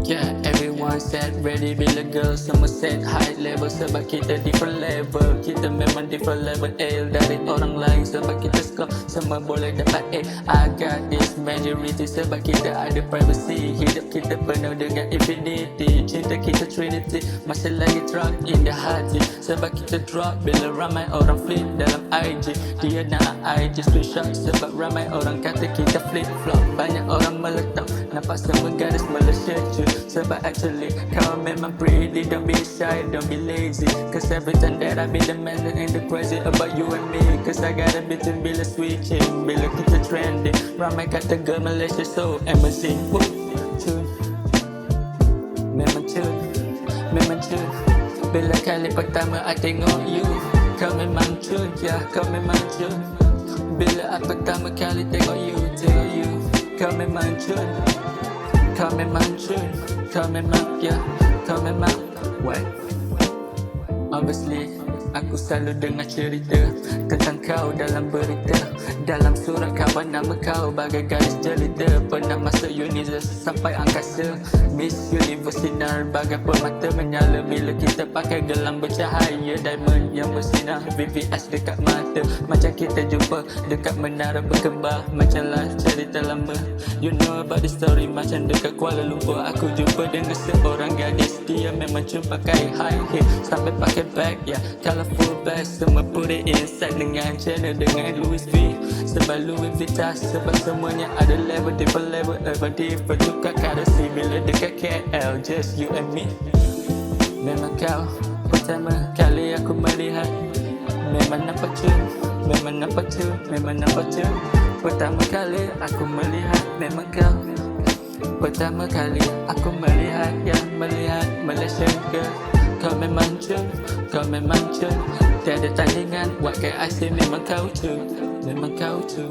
Yeah, everyone said ready bila girl semua set high level. Sebab kita different level. Kita memang different level L dari orang lain. Sebab kita score semua boleh dapat A. I got this majority sebab kita ada privacy. Hidup kita penuh dengan infinity. Cinta kita trinity masih lagi drop in the hati. Sebab kita drop bila ramai orang flip dalam IG. Dia nak IG screenshot sebab ramai orang kata kita flip flop. Banyak orang meletak nampak semua garis Malaysia je. Sebab actually kau memang pretty. Don't be shy, don't be lazy. Cause every time that I be the man and the crazy about you and me. Cause I got a between bila switching, bila kita trending. Ramai kata girl Malaysia so amazing. Woo, cun. Memang cun, memang cun. Bila kali pertama I tengok you, kau memang cun, ya kau memang cun. Bila I pertama kali tengok you, kau memang cun. Kau memang cun, kau memang, ya, kau memang. What? Obviously, aku selalu dengar cerita tentang kau dalam berita. Dalam surat kawan nama kau bagai garis jelita. Pernah masuk universe sampai angkasa. Miss Universe sinar bagai permata menyala bila kita pakai gelang bercahaya diamond yang bersinar. VVS dekat mata macam kita jumpa dekat menara berkembar. Macamlah cerita lama. You know about the story macam dekat Kuala Lumpur. Aku jumpa dengan seorang gadis. Dia memang cuma pakai high heel sampai pakai bag, ya, colorful bag. Semua put it inside dengan channel dengan Louis V. Sebab Louis Vuitton, sebab semuanya ada level, different level, ever different. Tukar currency bila dekat KL, just you and me. Memang kau pertama kali aku melihat. Memang nampak cun, memang nampak cun, memang nampak cun. Pertama kali aku melihat. Memang kau pertama kali aku melihat, ya, melihat Malaysian girl. Kau memang cun, kau memang cun. Tiada tandingan, what can I say, memang kau cun, memang kau cun.